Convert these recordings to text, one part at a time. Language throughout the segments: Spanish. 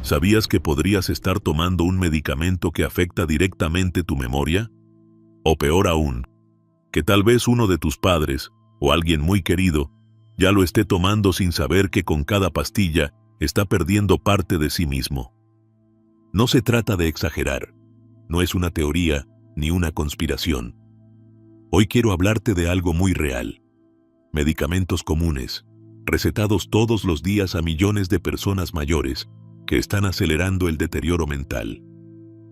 ¿Sabías que podrías estar tomando un medicamento que afecta directamente tu memoria? O peor aún, que tal vez uno de tus padres, o alguien muy querido, ya lo esté tomando sin saber que con cada pastilla está perdiendo parte de sí mismo. No se trata de exagerar, no es una teoría ni una conspiración. Hoy quiero hablarte de algo muy real. Medicamentos comunes, recetados todos los días a millones de personas mayores, que están acelerando el deterioro mental.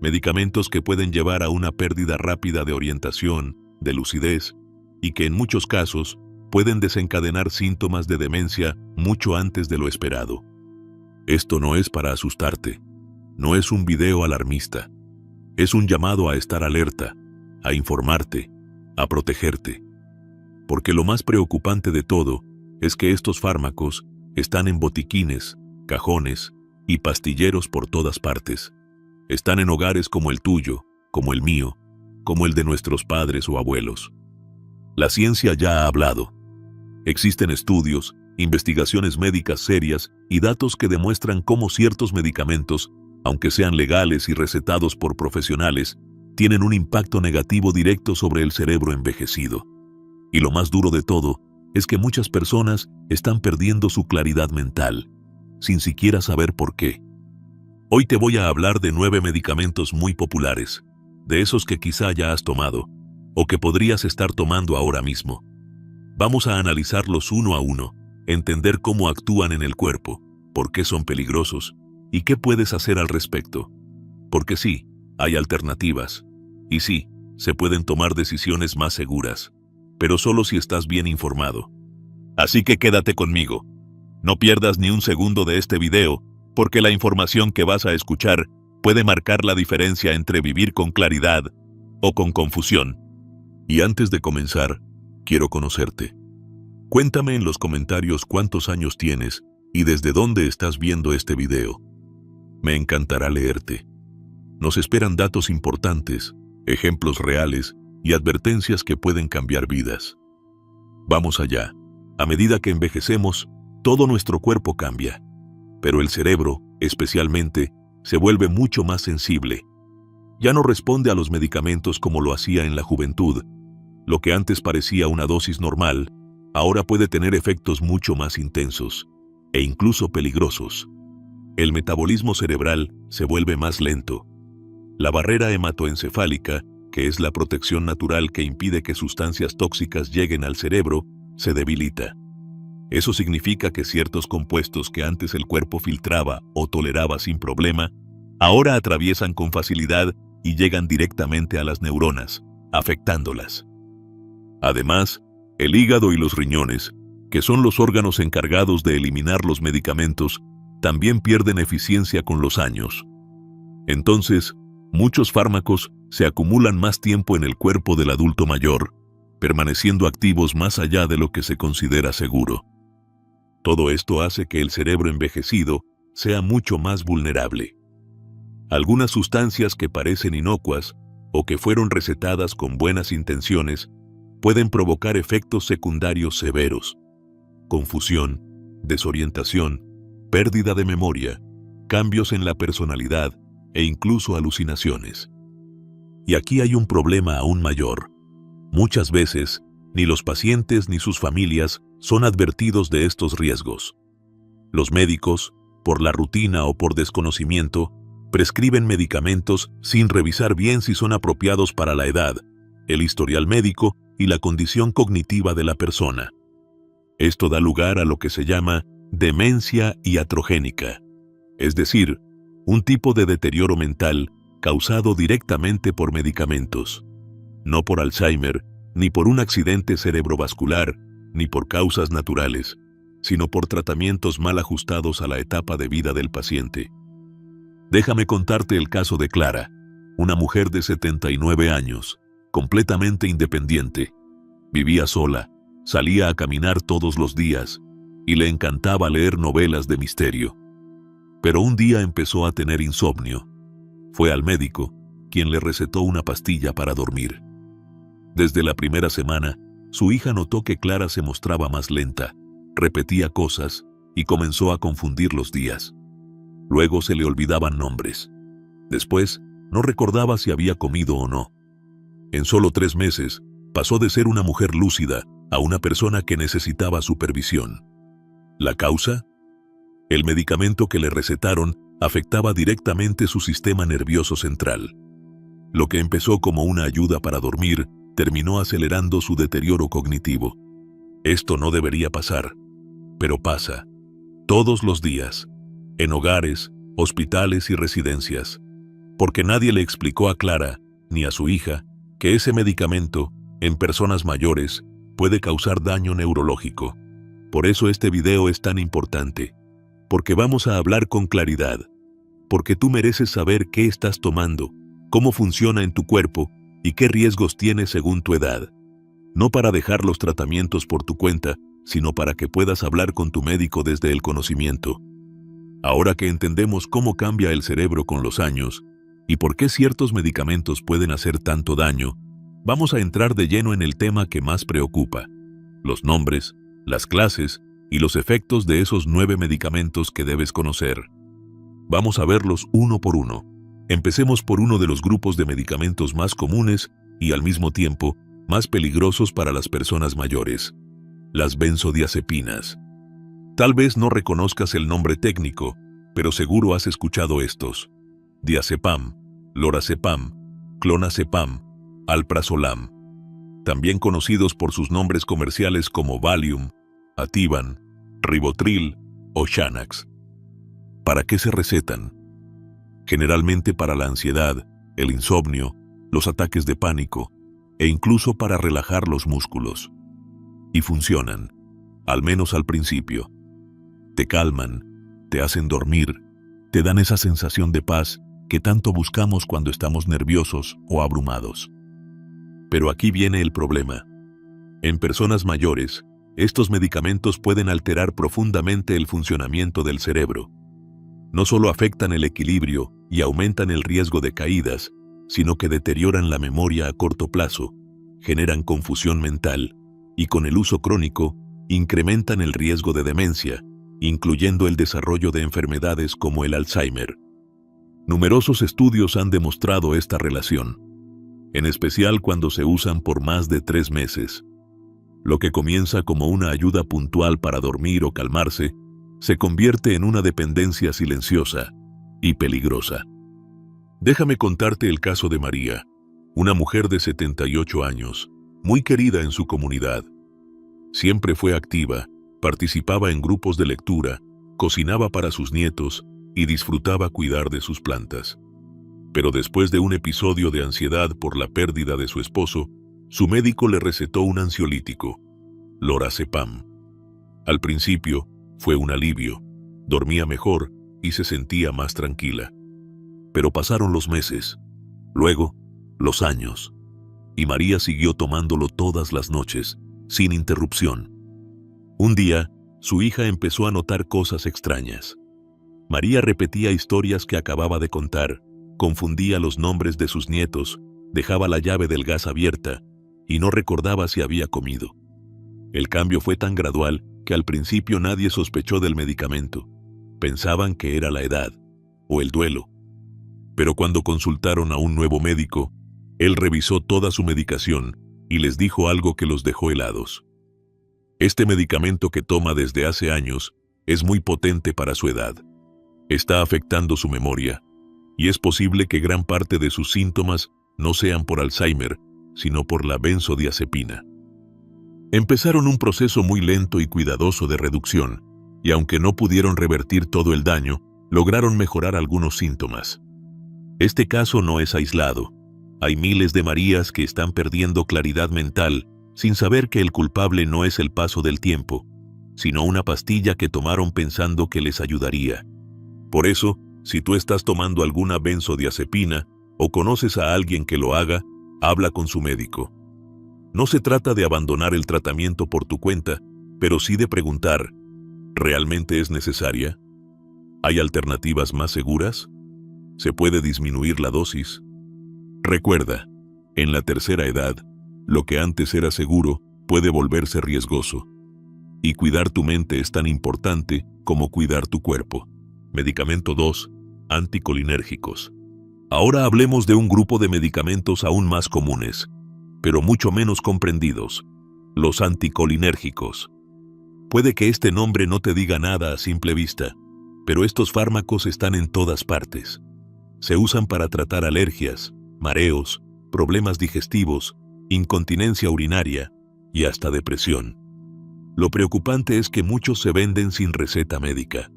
Medicamentos que pueden llevar a una pérdida rápida de orientación, de lucidez, y que en muchos casos pueden desencadenar síntomas de demencia mucho antes de lo esperado. Esto no es para asustarte, no es un video alarmista. Es un llamado a estar alerta, a informarte, a protegerte. Porque lo más preocupante de todo es que estos fármacos están en botiquines, cajones y pastilleros por todas partes. Están en hogares como el tuyo, como el mío, como el de nuestros padres o abuelos. La ciencia ya ha hablado. Existen estudios, investigaciones médicas serias y datos que demuestran cómo ciertos medicamentos, aunque sean legales y recetados por profesionales, tienen un impacto negativo directo sobre el cerebro envejecido. Y lo más duro de todo es que muchas personas están perdiendo su claridad mental, sin siquiera saber por qué. Hoy te voy a hablar de 9 medicamentos muy populares, de esos que quizá ya has tomado, o que podrías estar tomando ahora mismo. Vamos a analizarlos uno a uno, entender cómo actúan en el cuerpo, por qué son peligrosos, y qué puedes hacer al respecto. Porque sí, hay alternativas, y sí, se pueden tomar decisiones más seguras, pero solo si estás bien informado. Así que quédate conmigo. No pierdas ni un segundo de este video, porque la información que vas a escuchar puede marcar la diferencia entre vivir con claridad o con confusión. Y antes de comenzar, quiero conocerte. Cuéntame en los comentarios cuántos años tienes y desde dónde estás viendo este video. Me encantará leerte. Nos esperan datos importantes, ejemplos reales y advertencias que pueden cambiar vidas. Vamos allá. A medida que envejecemos, todo nuestro cuerpo cambia, pero el cerebro, especialmente, se vuelve mucho más sensible. Ya no responde a los medicamentos como lo hacía en la juventud. Lo que antes parecía una dosis normal, ahora puede tener efectos mucho más intensos, e incluso peligrosos. El metabolismo cerebral se vuelve más lento. La barrera hematoencefálica, que es la protección natural que impide que sustancias tóxicas lleguen al cerebro, se debilita. Eso significa que ciertos compuestos que antes el cuerpo filtraba o toleraba sin problema, ahora atraviesan con facilidad y llegan directamente a las neuronas, afectándolas. Además, el hígado y los riñones, que son los órganos encargados de eliminar los medicamentos, también pierden eficiencia con los años. Entonces, muchos fármacos se acumulan más tiempo en el cuerpo del adulto mayor, permaneciendo activos más allá de lo que se considera seguro. Todo esto hace que el cerebro envejecido sea mucho más vulnerable. Algunas sustancias que parecen inocuas o que fueron recetadas con buenas intenciones pueden provocar efectos secundarios severos: confusión, desorientación, pérdida de memoria, cambios en la personalidad e incluso alucinaciones. Y aquí hay un problema aún mayor. Muchas veces, ni los pacientes ni sus familias son advertidos de estos riesgos. Los médicos, por la rutina o por desconocimiento, prescriben medicamentos sin revisar bien si son apropiados para la edad, el historial médico y la condición cognitiva de la persona. Esto da lugar a lo que se llama demencia iatrogénica, es decir, un tipo de deterioro mental causado directamente por medicamentos. No por Alzheimer, ni por un accidente cerebrovascular, ni por causas naturales, sino por tratamientos mal ajustados a la etapa de vida del paciente. Déjame contarte el caso de Clara, una mujer de 79 años, completamente independiente. Vivía sola, salía a caminar todos los días, y le encantaba leer novelas de misterio. Pero un día empezó a tener insomnio. Fue al médico, quien le recetó una pastilla para dormir. Desde la primera semana, su hija notó que Clara se mostraba más lenta, repetía cosas y comenzó a confundir los días. Luego se le olvidaban nombres. Después, no recordaba si había comido o no. En solo 3 meses, pasó de ser una mujer lúcida a una persona que necesitaba supervisión. ¿La causa? El medicamento que le recetaron afectaba directamente su sistema nervioso central. Lo que empezó como una ayuda para dormir, terminó acelerando su deterioro cognitivo. Esto no debería pasar, pero pasa. Todos los días, en hogares, hospitales y residencias. Porque nadie le explicó a Clara, ni a su hija, que ese medicamento, en personas mayores, puede causar daño neurológico. Por eso este video es tan importante. Porque vamos a hablar con claridad. Porque tú mereces saber qué estás tomando, cómo funciona en tu cuerpo y qué riesgos tiene según tu edad. No para dejar los tratamientos por tu cuenta, sino para que puedas hablar con tu médico desde el conocimiento. Ahora que entendemos cómo cambia el cerebro con los años y por qué ciertos medicamentos pueden hacer tanto daño, vamos a entrar de lleno en el tema que más preocupa: los nombres, las clases y los efectos de esos 9 medicamentos que debes conocer. Vamos a verlos uno por uno. Empecemos por uno de los grupos de medicamentos más comunes y al mismo tiempo más peligrosos para las personas mayores: las benzodiazepinas. Tal vez no reconozcas el nombre técnico, pero seguro has escuchado estos: diazepam, lorazepam, clonazepam, alprazolam, también conocidos por sus nombres comerciales como Valium, Ativan, Rivotril o Xanax. ¿Para qué se recetan? Generalmente para la ansiedad, el insomnio, los ataques de pánico e incluso para relajar los músculos. Y funcionan, al menos al principio. Te calman, te hacen dormir, te dan esa sensación de paz que tanto buscamos cuando estamos nerviosos o abrumados. Pero aquí viene el problema. En personas mayores, estos medicamentos pueden alterar profundamente el funcionamiento del cerebro. No solo afectan el equilibrio y aumentan el riesgo de caídas, sino que deterioran la memoria a corto plazo, generan confusión mental y con el uso crónico incrementan el riesgo de demencia, incluyendo el desarrollo de enfermedades como el Alzheimer. Numerosos estudios han demostrado esta relación, en especial cuando se usan por más de 3 meses. Lo que comienza como una ayuda puntual para dormir o calmarse, se convierte en una dependencia silenciosa y peligrosa. Déjame contarte el caso de María, una mujer de 78 años, muy querida en su comunidad. Siempre fue activa, participaba en grupos de lectura, cocinaba para sus nietos y disfrutaba cuidar de sus plantas. Pero después de un episodio de ansiedad por la pérdida de su esposo, su médico le recetó un ansiolítico, lorazepam. Al principio, fue un alivio, dormía mejor y se sentía más tranquila. Pero pasaron los meses, luego los años, y María siguió tomándolo todas las noches, sin interrupción. Un día, su hija empezó a notar cosas extrañas. María repetía historias que acababa de contar, confundía los nombres de sus nietos, dejaba la llave del gas abierta y no recordaba si había comido. El cambio fue tan gradual que al principio nadie sospechó del medicamento. Pensaban que era la edad o el duelo. Pero cuando consultaron a un nuevo médico, él revisó toda su medicación y les dijo algo que los dejó helados. Este medicamento que toma desde hace años es muy potente para su edad. Está afectando su memoria, y es posible que gran parte de sus síntomas no sean por Alzheimer, sino por la benzodiazepina. Empezaron un proceso muy lento y cuidadoso de reducción, y aunque no pudieron revertir todo el daño, lograron mejorar algunos síntomas. Este caso no es aislado. Hay miles de Marías que están perdiendo claridad mental sin saber que el culpable no es el paso del tiempo, sino una pastilla que tomaron pensando que les ayudaría. Por eso, si tú estás tomando alguna benzodiazepina o conoces a alguien que lo haga, habla con su médico. No se trata de abandonar el tratamiento por tu cuenta, pero sí de preguntar, ¿realmente es necesaria? ¿Hay alternativas más seguras? ¿Se puede disminuir la dosis? Recuerda, en la tercera edad, lo que antes era seguro puede volverse riesgoso. Y cuidar tu mente es tan importante como cuidar tu cuerpo. Medicamento 2. Anticolinérgicos. Ahora hablemos de un grupo de medicamentos aún más comunes, pero mucho menos comprendidos: los anticolinérgicos. Puede que este nombre no te diga nada a simple vista, pero estos fármacos están en todas partes. Se usan para tratar alergias, mareos, problemas digestivos, incontinencia urinaria y hasta depresión. Lo preocupante es que muchos se venden sin receta médica.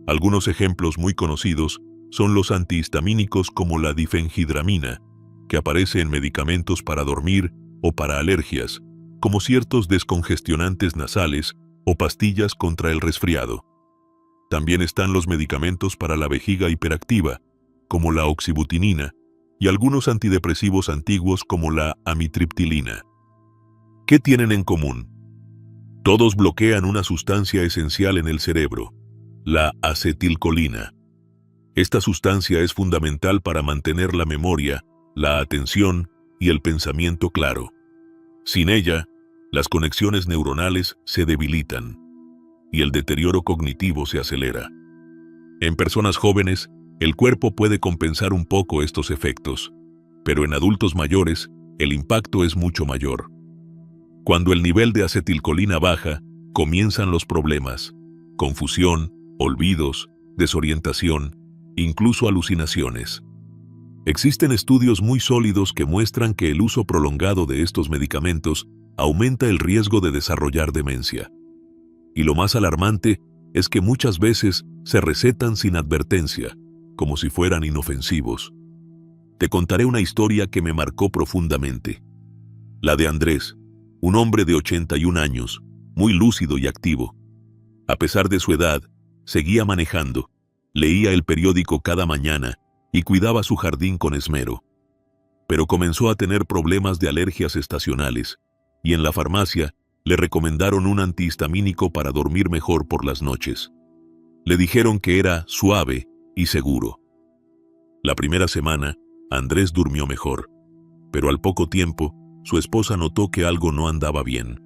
Algunos ejemplos muy conocidos son los antihistamínicos como la difenhidramina, que aparece en medicamentos para dormir o para alergias, como ciertos descongestionantes nasales o pastillas contra el resfriado. También están los medicamentos para la vejiga hiperactiva, como la oxibutinina, y algunos antidepresivos antiguos como la amitriptilina. ¿Qué tienen en común? Todos bloquean una sustancia esencial en el cerebro, la acetilcolina. Esta sustancia es fundamental para mantener la memoria, la atención y el pensamiento claro. Sin ella, las conexiones neuronales se debilitan y el deterioro cognitivo se acelera. En personas jóvenes, el cuerpo puede compensar un poco estos efectos, pero en adultos mayores, el impacto es mucho mayor. Cuando el nivel de acetilcolina baja, comienzan los problemas: confusión, olvidos, desorientación, incluso alucinaciones. Existen estudios muy sólidos que muestran que el uso prolongado de estos medicamentos aumenta el riesgo de desarrollar demencia. Y lo más alarmante es que muchas veces se recetan sin advertencia, como si fueran inofensivos. Te contaré una historia que me marcó profundamente. La de Andrés, un hombre de 81 años, muy lúcido y activo. A pesar de su edad, seguía manejando, leía el periódico cada mañana y cuidaba su jardín con esmero. Pero comenzó a tener problemas de alergias estacionales, y en la farmacia le recomendaron un antihistamínico para dormir mejor por las noches. Le dijeron que era suave y seguro. La primera semana, Andrés durmió mejor, pero al poco tiempo, su esposa notó que algo no andaba bien.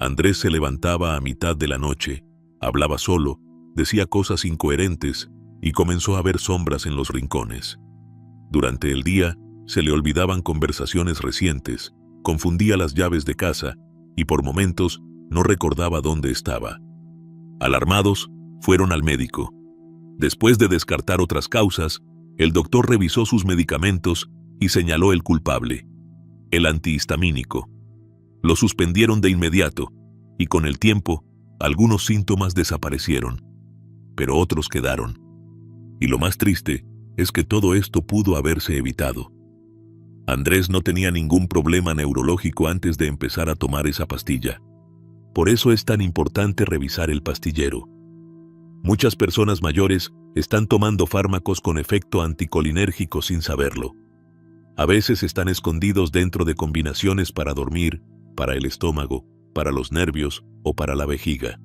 Andrés se levantaba a mitad de la noche, hablaba solo, decía cosas incoherentes y comenzó a ver sombras en los rincones. Durante el día, se le olvidaban conversaciones recientes, confundía las llaves de casa y por momentos no recordaba dónde estaba. Alarmados, fueron al médico. Después de descartar otras causas, el doctor revisó sus medicamentos y señaló el culpable: el antihistamínico. Lo suspendieron de inmediato y con el tiempo, algunos síntomas desaparecieron, pero otros quedaron. Y lo más triste es que todo esto pudo haberse evitado. Andrés no tenía ningún problema neurológico antes de empezar a tomar esa pastilla. Por eso es tan importante revisar el pastillero. Muchas personas mayores están tomando fármacos con efecto anticolinérgico sin saberlo. A veces están escondidos dentro de combinaciones para dormir, para el estómago, para los nervios o para la vejiga.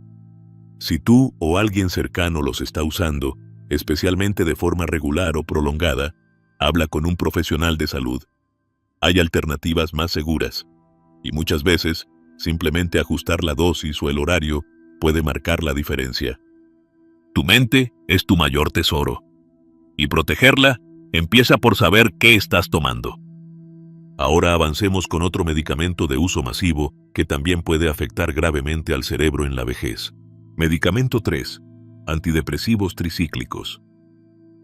Si tú o alguien cercano los está usando, especialmente de forma regular o prolongada, habla con un profesional de salud. Hay alternativas más seguras, y muchas veces, simplemente ajustar la dosis o el horario puede marcar la diferencia. Tu mente es tu mayor tesoro, y protegerla empieza por saber qué estás tomando. Ahora avancemos con otro medicamento de uso masivo que también puede afectar gravemente al cerebro en la vejez. Medicamento 3. Antidepresivos tricíclicos.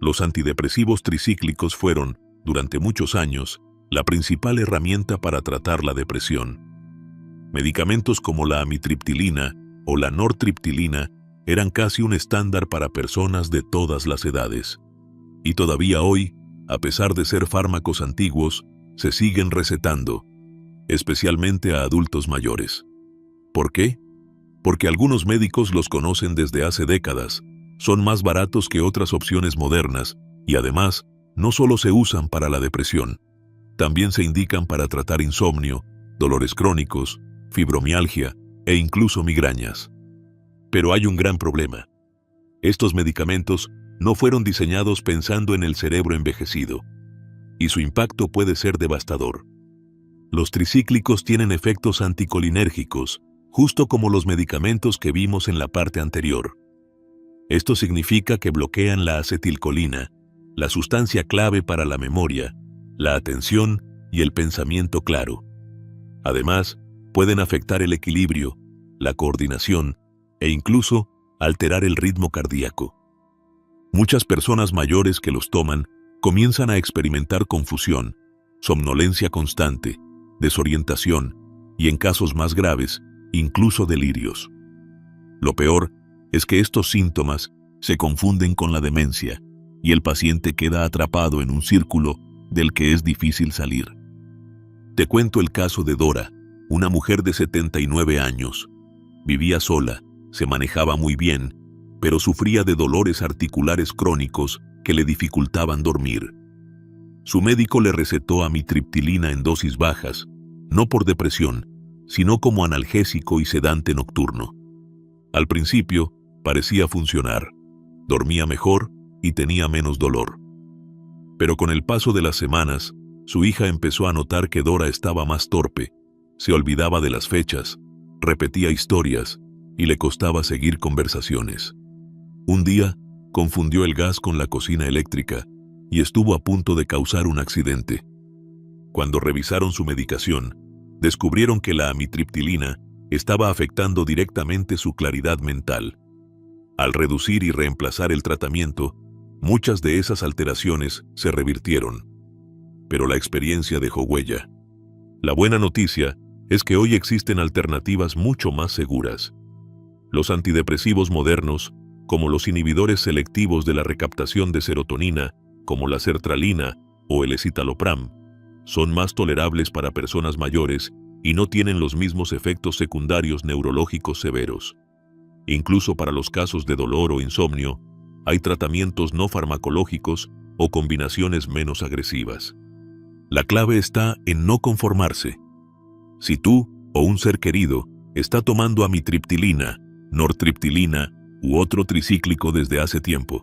Los antidepresivos tricíclicos fueron, durante muchos años, la principal herramienta para tratar la depresión. Medicamentos como la amitriptilina o la nortriptilina eran casi un estándar para personas de todas las edades. Y todavía hoy, a pesar de ser fármacos antiguos, se siguen recetando, especialmente a adultos mayores. ¿Por qué? Porque algunos médicos los conocen desde hace décadas, son más baratos que otras opciones modernas y además no solo se usan para la depresión, también se indican para tratar insomnio, dolores crónicos, fibromialgia e incluso migrañas. Pero hay un gran problema. Estos medicamentos no fueron diseñados pensando en el cerebro envejecido, y su impacto puede ser devastador. Los tricíclicos tienen efectos anticolinérgicos, justo como los medicamentos que vimos en la parte anterior. Esto significa que bloquean la acetilcolina, la sustancia clave para la memoria, la atención y el pensamiento claro. Además, pueden afectar el equilibrio, la coordinación e incluso alterar el ritmo cardíaco. Muchas personas mayores que los toman comienzan a experimentar confusión, somnolencia constante, desorientación y, en casos más graves, incluso delirios. Lo peor es que estos síntomas se confunden con la demencia y el paciente queda atrapado en un círculo del que es difícil salir. Te cuento el caso de Dora, una mujer de 79 años. Vivía sola, se manejaba muy bien, pero sufría de dolores articulares crónicos que le dificultaban dormir. Su médico le recetó amitriptilina en dosis bajas, no por depresión, sino como analgésico y sedante nocturno. Al principio, parecía funcionar. Dormía mejor y tenía menos dolor. Pero con el paso de las semanas, su hija empezó a notar que Dora estaba más torpe, se olvidaba de las fechas, repetía historias y le costaba seguir conversaciones. Un día, confundió el gas con la cocina eléctrica y estuvo a punto de causar un accidente. Cuando revisaron su medicación, descubrieron que la amitriptilina estaba afectando directamente su claridad mental. Al reducir y reemplazar el tratamiento, muchas de esas alteraciones se revirtieron. Pero la experiencia dejó huella. La buena noticia es que hoy existen alternativas mucho más seguras. Los antidepresivos modernos, como los inhibidores selectivos de la recaptación de serotonina, como la sertralina o el escitalopram, son más tolerables para personas mayores y no tienen los mismos efectos secundarios neurológicos severos. Incluso para los casos de dolor o insomnio, hay tratamientos no farmacológicos o combinaciones menos agresivas. La clave está en no conformarse. Si tú o un ser querido está tomando amitriptilina, nortriptilina u otro tricíclico desde hace tiempo,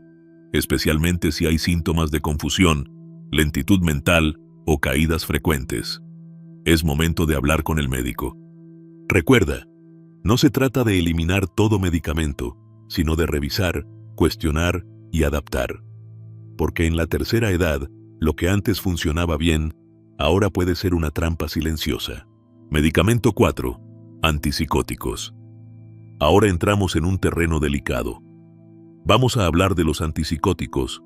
especialmente si hay síntomas de confusión, lentitud mental o caídas frecuentes, es momento de hablar con el médico. Recuerda, no se trata de eliminar todo medicamento, sino de revisar, cuestionar y adaptar. Porque en la tercera edad, lo que antes funcionaba bien, ahora puede ser una trampa silenciosa. Medicamento 4. Antipsicóticos. Ahora entramos en un terreno delicado. Vamos a hablar de los antipsicóticos,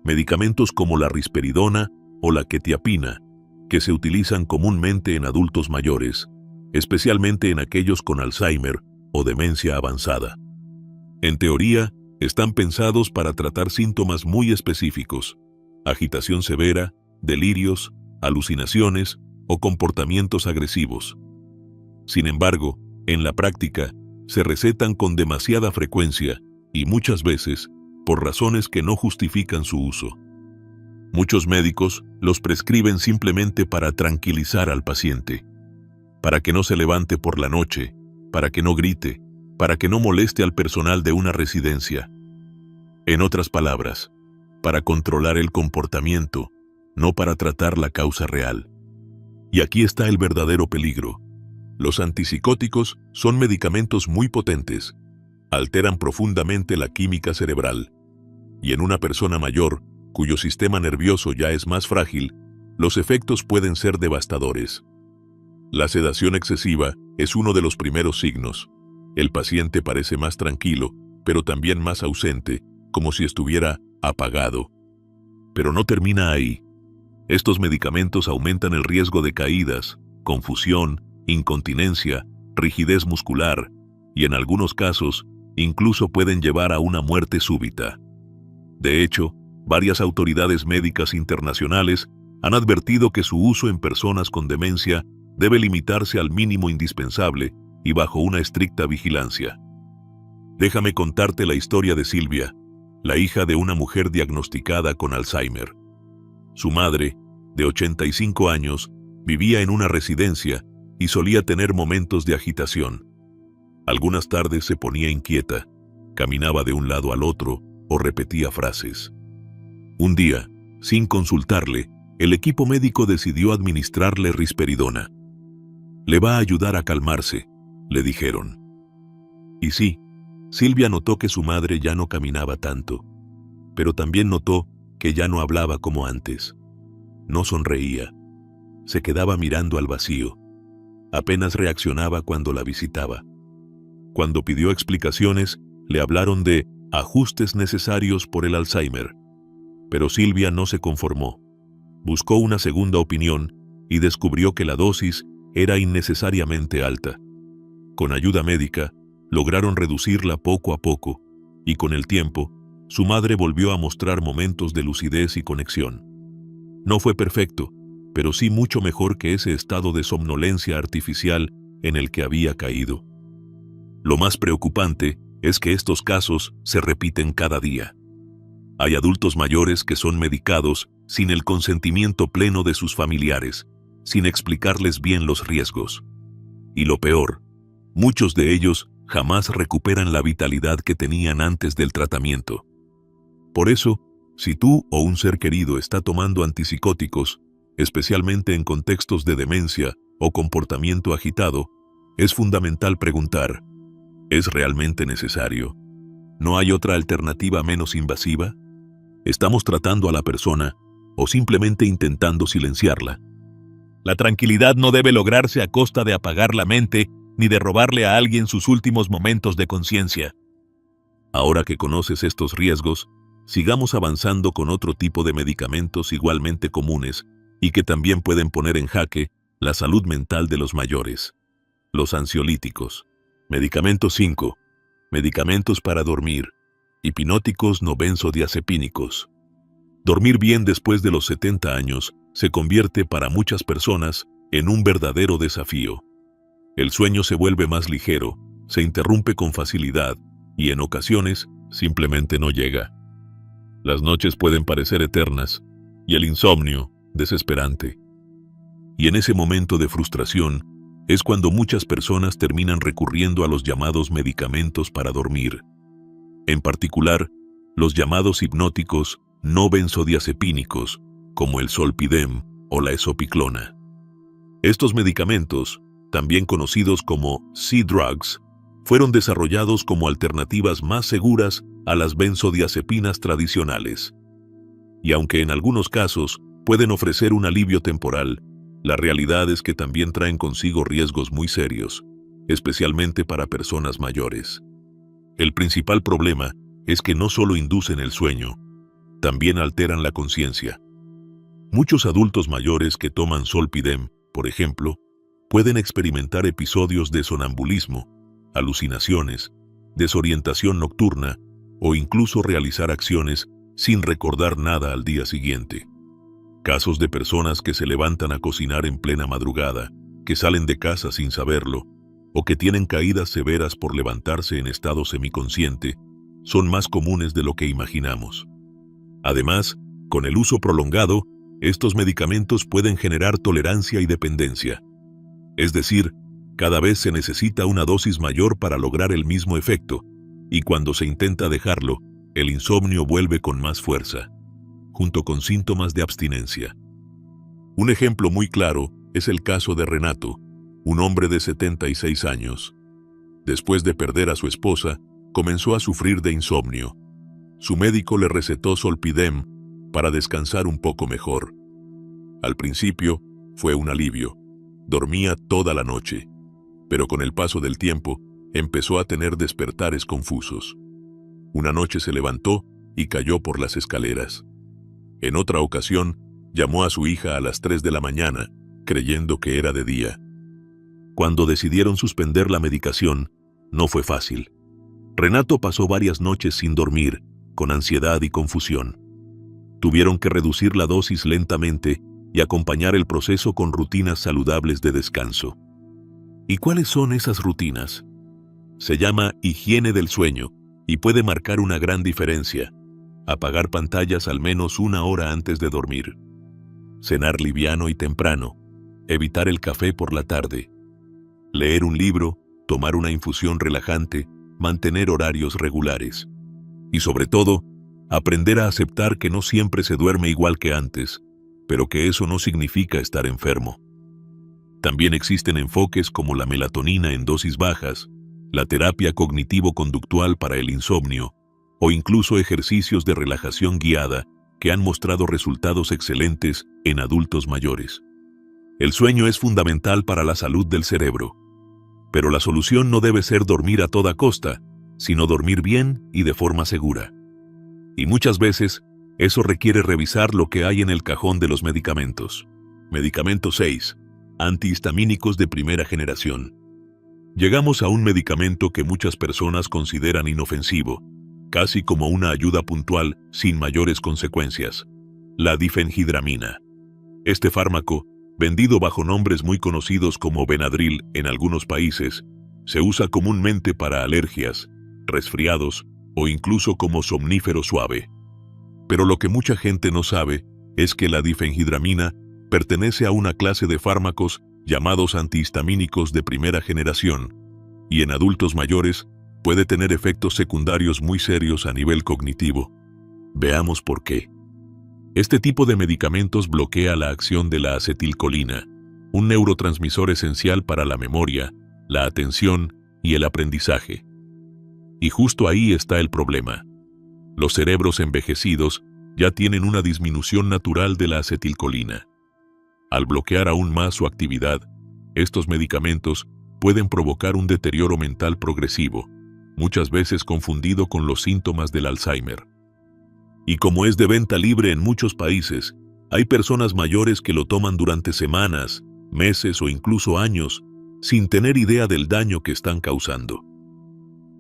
medicamentos como la risperidona o la quetiapina, que se utilizan comúnmente en adultos mayores, especialmente en aquellos con Alzheimer o demencia avanzada. En teoría, están pensados para tratar síntomas muy específicos: agitación severa, delirios, alucinaciones o comportamientos agresivos. Sin embargo, en la práctica, se recetan con demasiada frecuencia y muchas veces por razones que no justifican su uso. Muchos médicos los prescriben simplemente para tranquilizar al paciente, para que no se levante por la noche, para que no grite, para que no moleste al personal de una residencia. En otras palabras, para controlar el comportamiento, no para tratar la causa real. Y aquí está el verdadero peligro. Los antipsicóticos son medicamentos muy potentes, alteran profundamente la química cerebral, y en una persona mayor, cuyo sistema nervioso ya es más frágil, los efectos pueden ser devastadores. La sedación excesiva es uno de los primeros signos. El paciente parece más tranquilo, pero también más ausente, como si estuviera apagado. Pero no termina ahí. Estos medicamentos aumentan el riesgo de caídas, confusión, incontinencia, rigidez muscular y, en algunos casos, incluso pueden llevar a una muerte súbita. De hecho, varias autoridades médicas internacionales han advertido que su uso en personas con demencia debe limitarse al mínimo indispensable y bajo una estricta vigilancia. Déjame contarte la historia de Silvia, la hija de una mujer diagnosticada con Alzheimer. Su madre, de 85 años, vivía en una residencia y solía tener momentos de agitación. Algunas tardes se ponía inquieta, caminaba de un lado al otro o repetía frases. Un día, sin consultarle, el equipo médico decidió administrarle risperidona. Le va a ayudar a calmarse, le dijeron. Y sí, Silvia notó que su madre ya no caminaba tanto, pero también notó que ya no hablaba como antes. No sonreía. Se quedaba mirando al vacío. Apenas reaccionaba cuando la visitaba. Cuando pidió explicaciones, le hablaron de ajustes necesarios por el Alzheimer. Pero Silvia no se conformó. Buscó una segunda opinión y descubrió que la dosis era innecesariamente alta. Con ayuda médica, lograron reducirla poco a poco, y con el tiempo, su madre volvió a mostrar momentos de lucidez y conexión. No fue perfecto, pero sí mucho mejor que ese estado de somnolencia artificial en el que había caído. Lo más preocupante es que estos casos se repiten cada día. Hay adultos mayores que son medicados sin el consentimiento pleno de sus familiares, sin explicarles bien los riesgos. Y lo peor, muchos de ellos jamás recuperan la vitalidad que tenían antes del tratamiento. Por eso, si tú o un ser querido está tomando antipsicóticos, especialmente en contextos de demencia o comportamiento agitado, es fundamental preguntar, ¿es realmente necesario? ¿No hay otra alternativa menos invasiva? ¿Estamos tratando a la persona o simplemente intentando silenciarla? La tranquilidad no debe lograrse a costa de apagar la mente ni de robarle a alguien sus últimos momentos de conciencia. Ahora que conoces estos riesgos, sigamos avanzando con otro tipo de medicamentos igualmente comunes y que también pueden poner en jaque la salud mental de los mayores. Los ansiolíticos. Medicamento 5. Medicamentos para dormir. Hipnóticos no benzodiazepínicos. Dormir bien después de los 70 años se convierte para muchas personas en un verdadero desafío. El sueño se vuelve más ligero, se interrumpe con facilidad y en ocasiones simplemente no llega. Las noches pueden parecer eternas y el insomnio desesperante. Y en ese momento de frustración es cuando muchas personas terminan recurriendo a los llamados medicamentos para dormir. En particular, los llamados hipnóticos no benzodiazepínicos, como el Zolpidem o la esopiclona. Estos medicamentos, también conocidos como C-Drugs, fueron desarrollados como alternativas más seguras a las benzodiazepinas tradicionales. Y aunque en algunos casos pueden ofrecer un alivio temporal, la realidad es que también traen consigo riesgos muy serios, especialmente para personas mayores. El principal problema es que no solo inducen el sueño, también alteran la conciencia. Muchos adultos mayores que toman Zolpidem, por ejemplo, pueden experimentar episodios de sonambulismo, alucinaciones, desorientación nocturna o incluso realizar acciones sin recordar nada al día siguiente. Casos de personas que se levantan a cocinar en plena madrugada, que salen de casa sin saberlo, o que tienen caídas severas por levantarse en estado semiconsciente, son más comunes de lo que imaginamos. Además, con el uso prolongado, estos medicamentos pueden generar tolerancia y dependencia. Es decir, cada vez se necesita una dosis mayor para lograr el mismo efecto, y cuando se intenta dejarlo, el insomnio vuelve con más fuerza, junto con síntomas de abstinencia. Un ejemplo muy claro es el caso de Renato, un hombre de 76 años. Después de perder a su esposa, comenzó a sufrir de insomnio. Su médico le recetó Zolpidem para descansar un poco mejor. Al principio, fue un alivio. Dormía toda la noche, pero con el paso del tiempo, empezó a tener despertares confusos. Una noche se levantó y cayó por las escaleras. En otra ocasión, llamó a su hija a las 3 de la mañana, creyendo que era de día. Cuando decidieron suspender la medicación, no fue fácil. Renato pasó varias noches sin dormir, con ansiedad y confusión. Tuvieron que reducir la dosis lentamente y acompañar el proceso con rutinas saludables de descanso. ¿Y cuáles son esas rutinas? Se llama higiene del sueño y puede marcar una gran diferencia. Apagar pantallas al menos 1 hora antes de dormir. Cenar liviano y temprano. Evitar el café por la tarde. Leer un libro, tomar una infusión relajante, mantener horarios regulares. Y sobre todo, aprender a aceptar que no siempre se duerme igual que antes, pero que eso no significa estar enfermo. También existen enfoques como la melatonina en dosis bajas, la terapia cognitivo-conductual para el insomnio, o incluso ejercicios de relajación guiada que han mostrado resultados excelentes en adultos mayores. El sueño es fundamental para la salud del cerebro, pero la solución no debe ser dormir a toda costa, sino dormir bien y de forma segura. Y muchas veces, eso requiere revisar lo que hay en el cajón de los medicamentos. Medicamento 6. Antihistamínicos de primera generación. Llegamos a un medicamento que muchas personas consideran inofensivo, casi como una ayuda puntual sin mayores consecuencias: la difenhidramina. Este fármaco, vendido bajo nombres muy conocidos como Benadryl en algunos países, se usa comúnmente para alergias, resfriados o incluso como somnífero suave. Pero lo que mucha gente no sabe es que la difenhidramina pertenece a una clase de fármacos llamados antihistamínicos de primera generación, y en adultos mayores puede tener efectos secundarios muy serios a nivel cognitivo. Veamos por qué. Este tipo de medicamentos bloquea la acción de la acetilcolina, un neurotransmisor esencial para la memoria, la atención y el aprendizaje. Y justo ahí está el problema. Los cerebros envejecidos ya tienen una disminución natural de la acetilcolina. Al bloquear aún más su actividad, estos medicamentos pueden provocar un deterioro mental progresivo, muchas veces confundido con los síntomas del Alzheimer. Y como es de venta libre en muchos países, hay personas mayores que lo toman durante semanas, meses o incluso años, sin tener idea del daño que están causando.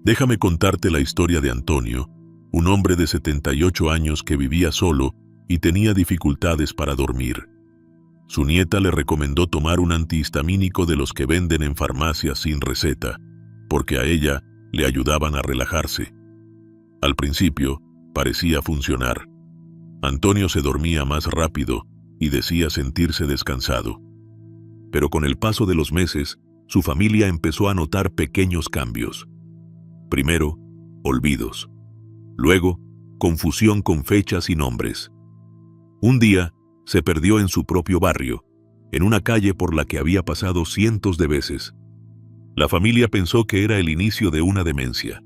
Déjame contarte la historia de Antonio, un hombre de 78 años que vivía solo y tenía dificultades para dormir. Su nieta le recomendó tomar un antihistamínico de los que venden en farmacias sin receta, porque a ella le ayudaban a relajarse. Al principio, parecía funcionar. Antonio se dormía más rápido y decía sentirse descansado. Pero con el paso de los meses, su familia empezó a notar pequeños cambios. Primero, olvidos. Luego, confusión con fechas y nombres. Un día, se perdió en su propio barrio, en una calle por la que había pasado cientos de veces. La familia pensó que era el inicio de una demencia.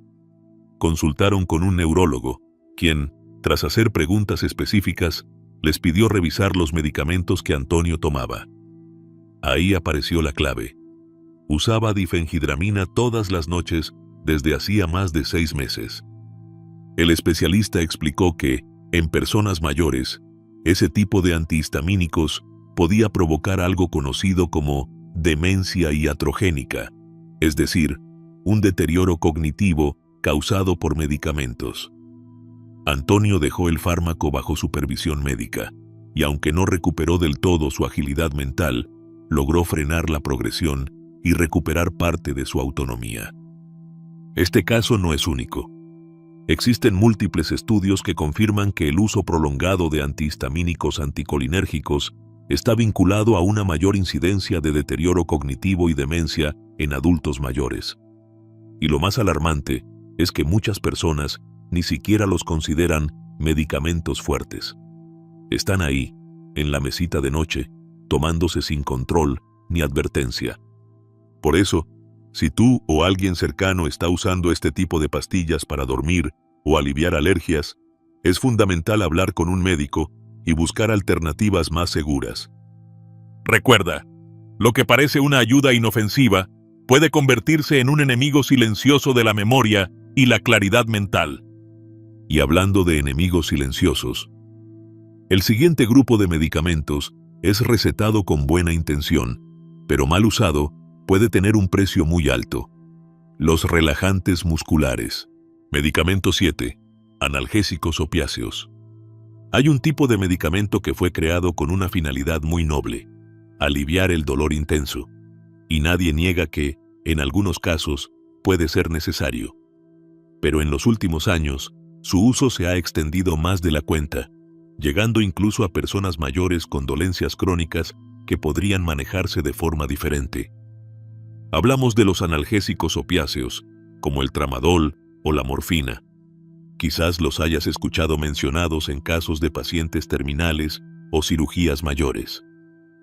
Consultaron con un neurólogo, quien, tras hacer preguntas específicas, les pidió revisar los medicamentos que Antonio tomaba. Ahí apareció la clave. Usaba difenhidramina todas las noches desde hacía más de 6 meses. El especialista explicó que, en personas mayores, ese tipo de antihistamínicos podía provocar algo conocido como demencia iatrogénica, es decir, un deterioro cognitivo causado por medicamentos. Antonio dejó el fármaco bajo supervisión médica, y aunque no recuperó del todo su agilidad mental, logró frenar la progresión y recuperar parte de su autonomía. Este caso no es único. Existen múltiples estudios que confirman que el uso prolongado de antihistamínicos anticolinérgicos está vinculado a una mayor incidencia de deterioro cognitivo y demencia en adultos mayores. Y lo más alarmante es que muchas personas ni siquiera los consideran medicamentos fuertes. Están ahí, en la mesita de noche, tomándose sin control ni advertencia. Por eso, si tú o alguien cercano está usando este tipo de pastillas para dormir o aliviar alergias, es fundamental hablar con un médico y buscar alternativas más seguras. Recuerda, lo que parece una ayuda inofensiva puede convertirse en un enemigo silencioso de la memoria y la claridad mental. Y hablando de enemigos silenciosos, el siguiente grupo de medicamentos es recetado con buena intención, pero mal usado puede tener un precio muy alto. Los relajantes musculares. Medicamento 7. Analgésicos opiáceos. Hay un tipo de medicamento que fue creado con una finalidad muy noble: aliviar el dolor intenso. Y nadie niega que, en algunos casos, puede ser necesario. Pero en los últimos años, su uso se ha extendido más de la cuenta, llegando incluso a personas mayores con dolencias crónicas que podrían manejarse de forma diferente. Hablamos de los analgésicos opiáceos, como el tramadol o la morfina. Quizás los hayas escuchado mencionados en casos de pacientes terminales o cirugías mayores.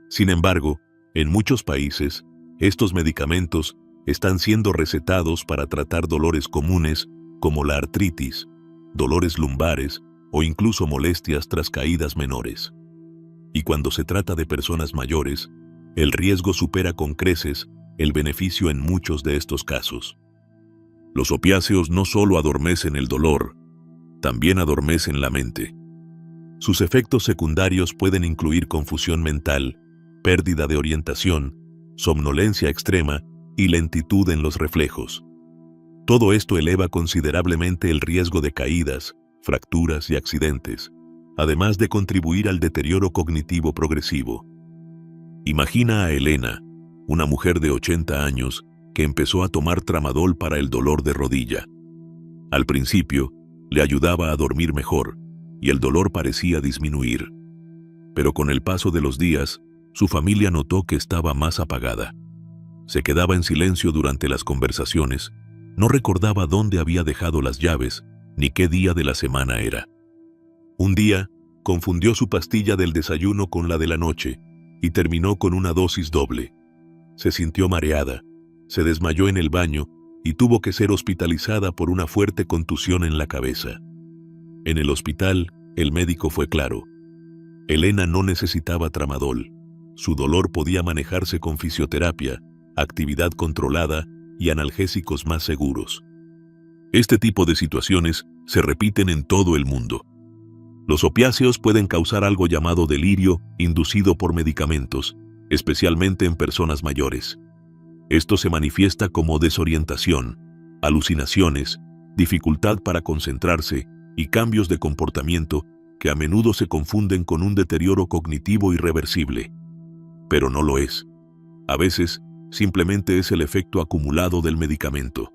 Sin embargo, en muchos países, estos medicamentos están siendo recetados para tratar dolores comunes como la artritis, dolores lumbares o incluso molestias tras caídas menores. Y cuando se trata de personas mayores, el riesgo supera con creces el beneficio en muchos de estos casos. Los opiáceos no solo adormecen el dolor, también adormecen la mente. Sus efectos secundarios pueden incluir confusión mental, pérdida de orientación, somnolencia extrema y lentitud en los reflejos. Todo esto eleva considerablemente el riesgo de caídas, fracturas y accidentes, además de contribuir al deterioro cognitivo progresivo. Imagina a Elena, una mujer de 80 años que empezó a tomar tramadol para el dolor de rodilla. Al principio, le ayudaba a dormir mejor y el dolor parecía disminuir. Pero con el paso de los días, su familia notó que estaba más apagada. Se quedaba en silencio durante las conversaciones, no recordaba dónde había dejado las llaves ni qué día de la semana era. Un día, confundió su pastilla del desayuno con la de la noche y terminó con una dosis doble. Se sintió mareada, se desmayó en el baño y tuvo que ser hospitalizada por una fuerte contusión en la cabeza. En el hospital, el médico fue claro. Elena no necesitaba tramadol. Su dolor podía manejarse con fisioterapia, actividad controlada y analgésicos más seguros. Este tipo de situaciones se repiten en todo el mundo. Los opiáceos pueden causar algo llamado delirio inducido por medicamentos, especialmente en personas mayores. Esto se manifiesta como desorientación, alucinaciones, dificultad para concentrarse y cambios de comportamiento que a menudo se confunden con un deterioro cognitivo irreversible. Pero no lo es. A veces, simplemente es el efecto acumulado del medicamento.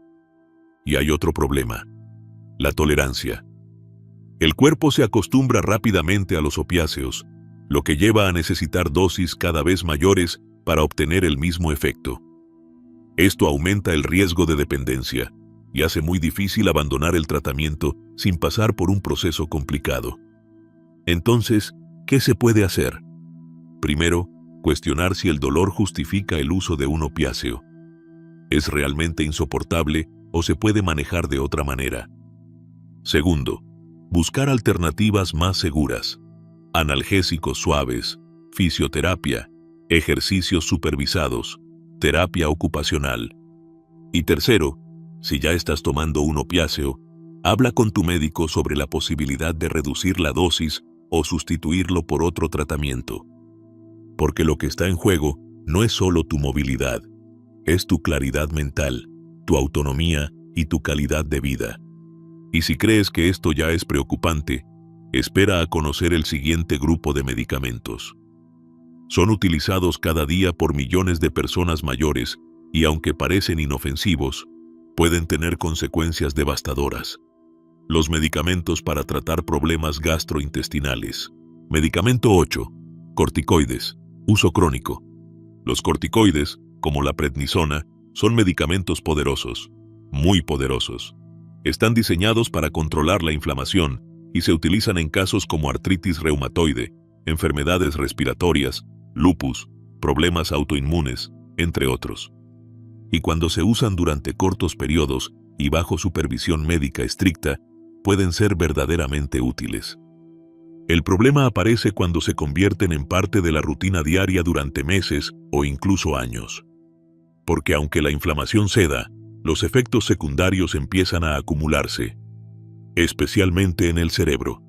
Y hay otro problema: la tolerancia. El cuerpo se acostumbra rápidamente a los opiáceos, lo que lleva a necesitar dosis cada vez mayores para obtener el mismo efecto. Esto aumenta el riesgo de dependencia y hace muy difícil abandonar el tratamiento sin pasar por un proceso complicado. Entonces, ¿qué se puede hacer? Primero, cuestionar si el dolor justifica el uso de un opiáceo. ¿Es realmente insoportable o se puede manejar de otra manera? Segundo, buscar alternativas más seguras: analgésicos suaves, fisioterapia, ejercicios supervisados, terapia ocupacional. Y tercero, si ya estás tomando un opiáceo, habla con tu médico sobre la posibilidad de reducir la dosis o sustituirlo por otro tratamiento. Porque lo que está en juego no es solo tu movilidad, es tu claridad mental, tu autonomía y tu calidad de vida. Y si crees que esto ya es preocupante, espera a conocer el siguiente grupo de medicamentos. Son utilizados cada día por millones de personas mayores y, aunque parecen inofensivos, pueden tener consecuencias devastadoras. Los medicamentos para tratar problemas gastrointestinales. Medicamento 8. Corticoides. Uso crónico. Los corticoides, como la prednisona, son medicamentos poderosos, muy poderosos. Están diseñados para controlar la inflamación y se utilizan en casos como artritis reumatoide, enfermedades respiratorias, lupus, problemas autoinmunes, entre otros. Y cuando se usan durante cortos periodos y bajo supervisión médica estricta, pueden ser verdaderamente útiles. El problema aparece cuando se convierten en parte de la rutina diaria durante meses o incluso años. Porque aunque la inflamación ceda, los efectos secundarios empiezan a acumularse, especialmente en el cerebro.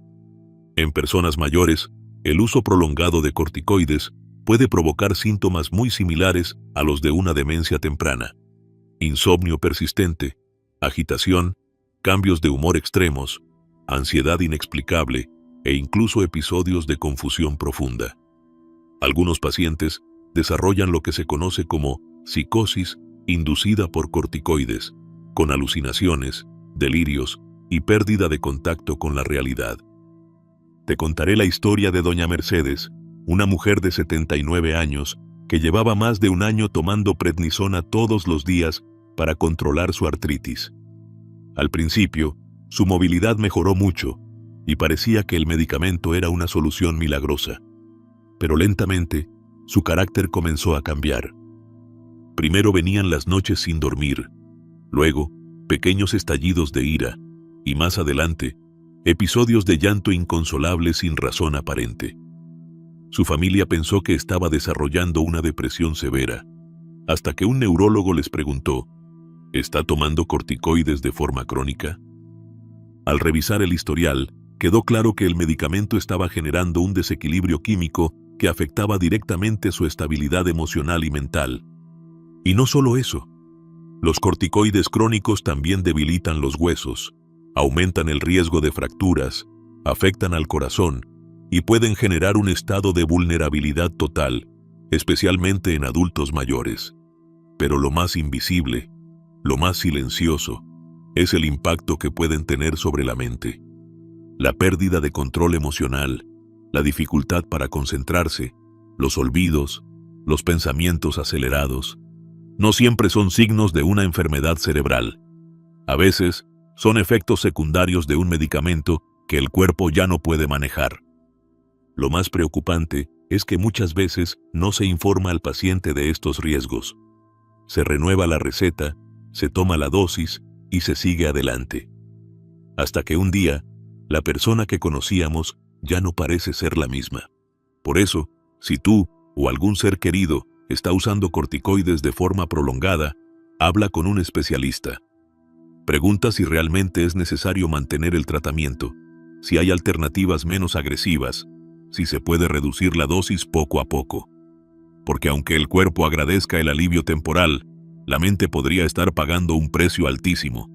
En personas mayores, el uso prolongado de corticoides puede provocar síntomas muy similares a los de una demencia temprana: insomnio persistente, agitación, cambios de humor extremos, ansiedad inexplicable e incluso episodios de confusión profunda. Algunos pacientes desarrollan lo que se conoce como psicosis inducida por corticoides, con alucinaciones, delirios y pérdida de contacto con la realidad. Te contaré la historia de doña Mercedes, una mujer de 79 años que llevaba más de un año tomando prednisona todos los días para controlar su artritis. Al principio, su movilidad mejoró mucho y parecía que el medicamento era una solución milagrosa. Pero lentamente, su carácter comenzó a cambiar. Primero venían las noches sin dormir, luego pequeños estallidos de ira y más adelante episodios de llanto inconsolable sin razón aparente. Su familia pensó que estaba desarrollando una depresión severa, hasta que un neurólogo les preguntó: ¿está tomando corticoides de forma crónica? Al revisar el historial, quedó claro que el medicamento estaba generando un desequilibrio químico que afectaba directamente su estabilidad emocional y mental. Y no solo eso, los corticoides crónicos también debilitan los huesos, aumentan el riesgo de fracturas, afectan al corazón y pueden generar un estado de vulnerabilidad total, especialmente en adultos mayores. Pero lo más invisible, lo más silencioso, es el impacto que pueden tener sobre la mente. La pérdida de control emocional, la dificultad para concentrarse, los olvidos, los pensamientos acelerados, no siempre son signos de una enfermedad cerebral. A veces, son efectos secundarios de un medicamento que el cuerpo ya no puede manejar. Lo más preocupante es que muchas veces no se informa al paciente de estos riesgos. Se renueva la receta, se toma la dosis y se sigue adelante. Hasta que un día, la persona que conocíamos ya no parece ser la misma. Por eso, si tú o algún ser querido está usando corticoides de forma prolongada, habla con un especialista. Pregunta si realmente es necesario mantener el tratamiento, si hay alternativas menos agresivas, si se puede reducir la dosis poco a poco. Porque aunque el cuerpo agradezca el alivio temporal, la mente podría estar pagando un precio altísimo.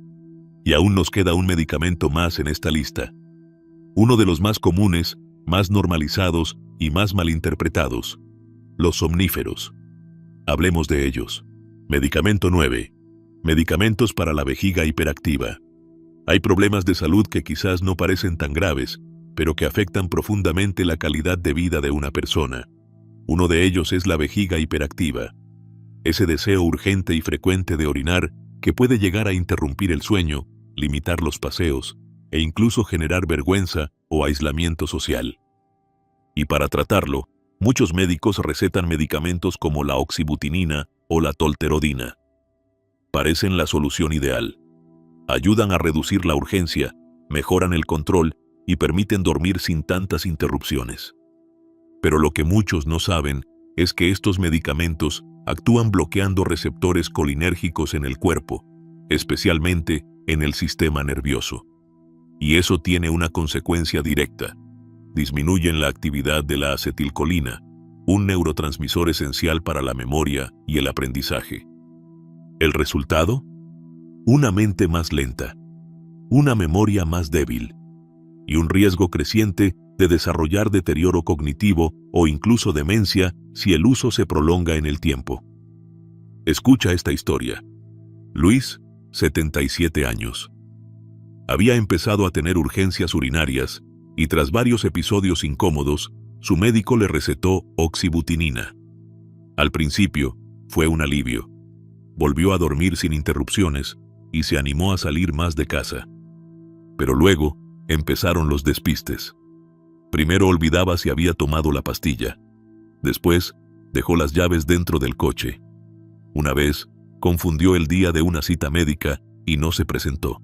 Y aún nos queda un medicamento más en esta lista. Uno de los más comunes, más normalizados y más malinterpretados: los somníferos. Hablemos de ellos. Medicamento 9. Medicamentos para la vejiga hiperactiva. Hay problemas de salud que quizás no parecen tan graves, pero que afectan profundamente la calidad de vida de una persona. Uno de ellos es la vejiga hiperactiva. Ese deseo urgente y frecuente de orinar que puede llegar a interrumpir el sueño, limitar los paseos e incluso generar vergüenza o aislamiento social. Y para tratarlo, muchos médicos recetan medicamentos como la oxibutinina o la tolterodina. Parecen la solución ideal. Ayudan a reducir la urgencia, mejoran el control y permiten dormir sin tantas interrupciones. Pero lo que muchos no saben es que estos medicamentos actúan bloqueando receptores colinérgicos en el cuerpo, especialmente en el sistema nervioso. Y eso tiene una consecuencia directa: disminuyen la actividad de la acetilcolina, un neurotransmisor esencial para la memoria y el aprendizaje. ¿El resultado? Una mente más lenta, una memoria más débil y un riesgo creciente de desarrollar deterioro cognitivo o incluso demencia si el uso se prolonga en el tiempo. Escucha esta historia. Luis, 77 años. Había empezado a tener urgencias urinarias y tras varios episodios incómodos, su médico le recetó oxibutinina. Al principio, fue un alivio. Volvió a dormir sin interrupciones y se animó a salir más de casa. Pero luego, empezaron los despistes. Primero olvidaba si había tomado la pastilla. Después, dejó las llaves dentro del coche. Una vez, confundió el día de una cita médica y no se presentó.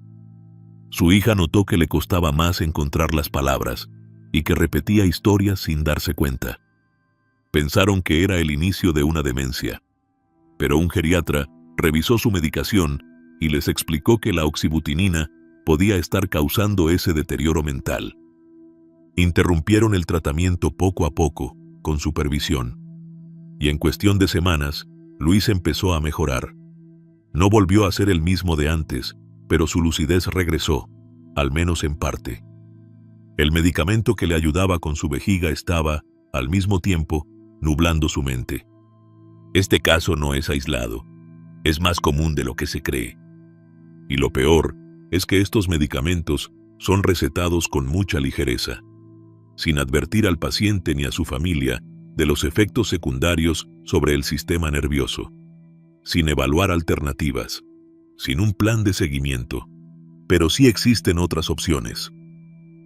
Su hija notó que le costaba más encontrar las palabras y que repetía historias sin darse cuenta. Pensaron que era el inicio de una demencia. Pero un geriatra revisó su medicación y les explicó que la oxibutinina podía estar causando ese deterioro mental. Interrumpieron el tratamiento poco a poco, con supervisión. Y en cuestión de semanas, Luis empezó a mejorar. No volvió a ser el mismo de antes, pero su lucidez regresó, al menos en parte. El medicamento que le ayudaba con su vejiga estaba, al mismo tiempo, nublando su mente. Este caso no es aislado. Es más común de lo que se cree. Y lo peor es que estos medicamentos son recetados con mucha ligereza, sin advertir al paciente ni a su familia de los efectos secundarios sobre el sistema nervioso, sin evaluar alternativas, sin un plan de seguimiento. Pero sí existen otras opciones.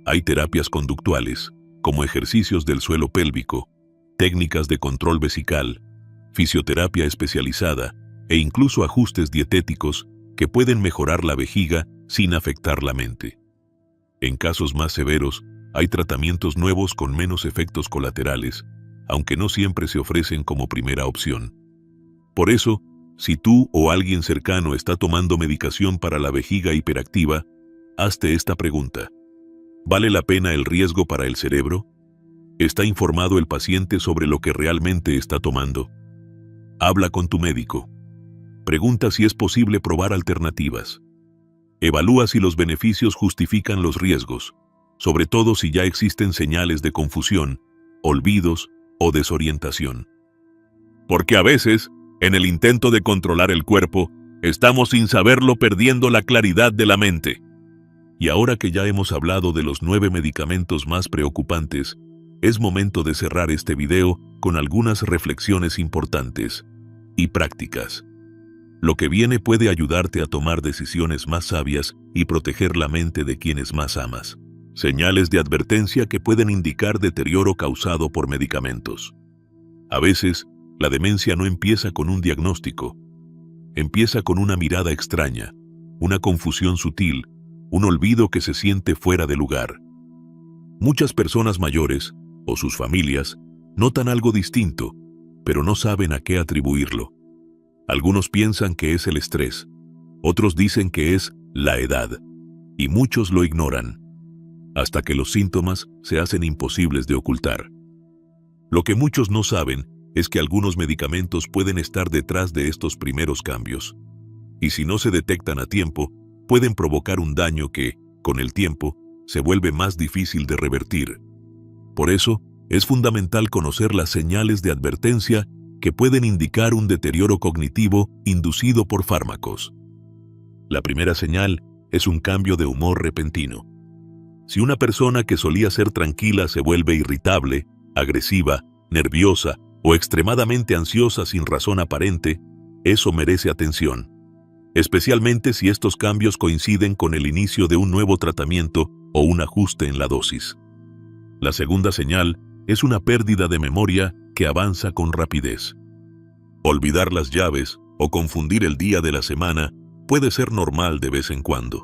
Hay terapias conductuales, como ejercicios del suelo pélvico, técnicas de control vesical, fisioterapia especializada e incluso ajustes dietéticos que pueden mejorar la vejiga sin afectar la mente. En casos más severos, hay tratamientos nuevos con menos efectos colaterales, aunque no siempre se ofrecen como primera opción. Por eso, si tú o alguien cercano está tomando medicación para la vejiga hiperactiva, hazte esta pregunta: ¿vale la pena el riesgo para el cerebro? ¿Está informado el paciente sobre lo que realmente está tomando? Habla con tu médico. Pregunta si es posible probar alternativas. Evalúa si los beneficios justifican los riesgos, sobre todo si ya existen señales de confusión, olvidos o desorientación. Porque a veces, en el intento de controlar el cuerpo, estamos sin saberlo perdiendo la claridad de la mente. Y ahora que ya hemos hablado de los 9 medicamentos más preocupantes, es momento de cerrar este video con algunas reflexiones importantes y prácticas. Lo que viene puede ayudarte a tomar decisiones más sabias y proteger la mente de quienes más amas. Señales de advertencia que pueden indicar deterioro causado por medicamentos. A veces, la demencia no empieza con un diagnóstico. Empieza con una mirada extraña, una confusión sutil, un olvido que se siente fuera de lugar. Muchas personas mayores, o sus familias, notan algo distinto, pero no saben a qué atribuirlo. Algunos piensan que es el estrés, otros dicen que es la edad, y muchos lo ignoran, hasta que los síntomas se hacen imposibles de ocultar. Lo que muchos no saben es que algunos medicamentos pueden estar detrás de estos primeros cambios, y si no se detectan a tiempo, pueden provocar un daño que, con el tiempo, se vuelve más difícil de revertir. Por eso, es fundamental conocer las señales de advertencia que pueden indicar un deterioro cognitivo inducido por fármacos. La primera señal es un cambio de humor repentino. Si una persona que solía ser tranquila se vuelve irritable, agresiva, nerviosa o extremadamente ansiosa sin razón aparente, eso merece atención, especialmente si estos cambios coinciden con el inicio de un nuevo tratamiento o un ajuste en la dosis. La segunda señal es una pérdida de memoria que avanza con rapidez. Olvidar las llaves o confundir el día de la semana puede ser normal de vez en cuando.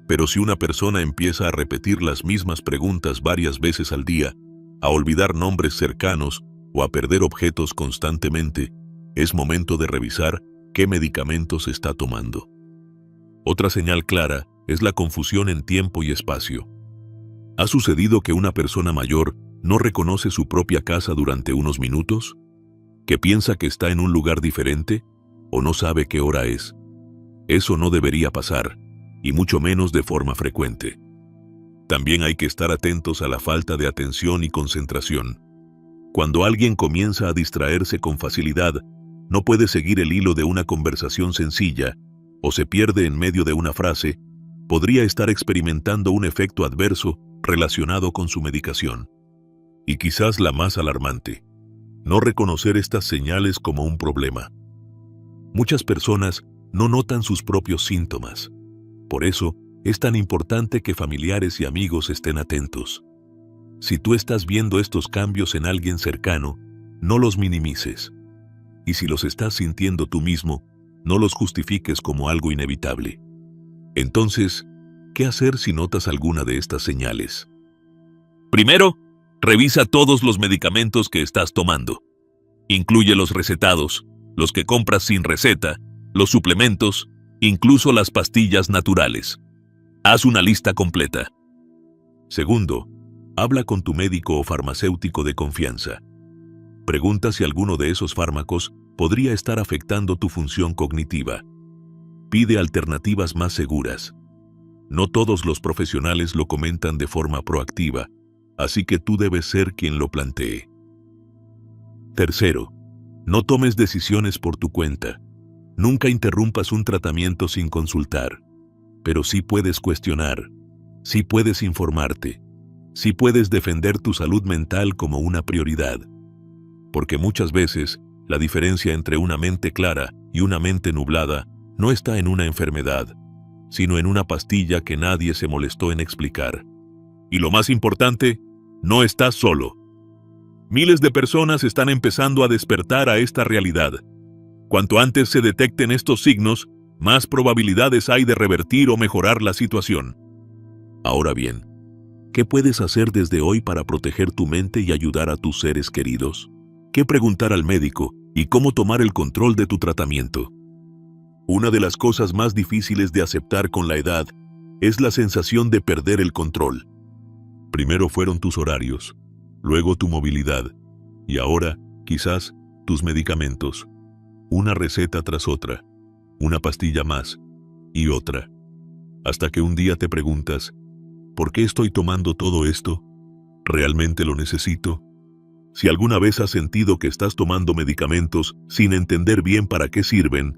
Pero si una persona empieza a repetir las mismas preguntas varias veces al día, a olvidar nombres cercanos o a perder objetos constantemente, es momento de revisar qué medicamentos está tomando. Otra señal clara es la confusión en tiempo y espacio. ¿Ha sucedido que una persona mayor no reconoce su propia casa durante unos minutos? ¿Que piensa que está en un lugar diferente? ¿O no sabe qué hora es? Eso no debería pasar, y mucho menos de forma frecuente. También hay que estar atentos a la falta de atención y concentración. Cuando alguien comienza a distraerse con facilidad, no puede seguir el hilo de una conversación sencilla, o se pierde en medio de una frase, podría estar experimentando un efecto adverso relacionado con su medicación. Y quizás la más alarmante, no reconocer estas señales como un problema. Muchas personas no notan sus propios síntomas. Por eso, es tan importante que familiares y amigos estén atentos. Si tú estás viendo estos cambios en alguien cercano, no los minimices. Y si los estás sintiendo tú mismo, no los justifiques como algo inevitable. Entonces, ¿qué hacer si notas alguna de estas señales? Primero, revisa todos los medicamentos que estás tomando. Incluye los recetados, los que compras sin receta, los suplementos, incluso las pastillas naturales. Haz una lista completa. Segundo, habla con tu médico o farmacéutico de confianza. Pregunta si alguno de esos fármacos podría estar afectando tu función cognitiva. Pide alternativas más seguras. No todos los profesionales lo comentan de forma proactiva, así que tú debes ser quien lo plantee. Tercero, no tomes decisiones por tu cuenta. Nunca interrumpas un tratamiento sin consultar. Pero sí puedes cuestionar, sí puedes informarte, sí puedes defender tu salud mental como una prioridad. Porque muchas veces, la diferencia entre una mente clara y una mente nublada no está en una enfermedad, sino en una pastilla que nadie se molestó en explicar. Y lo más importante, no estás solo. Miles de personas están empezando a despertar a esta realidad. Cuanto antes se detecten estos signos, más probabilidades hay de revertir o mejorar la situación. Ahora bien, ¿qué puedes hacer desde hoy para proteger tu mente y ayudar a tus seres queridos? ¿Qué preguntar al médico y cómo tomar el control de tu tratamiento? Una de las cosas más difíciles de aceptar con la edad es la sensación de perder el control. Primero fueron tus horarios, luego tu movilidad, y ahora, quizás, tus medicamentos. Una receta tras otra, una pastilla más y otra. Hasta que un día te preguntas, ¿por qué estoy tomando todo esto? ¿Realmente lo necesito? Si alguna vez has sentido que estás tomando medicamentos sin entender bien para qué sirven,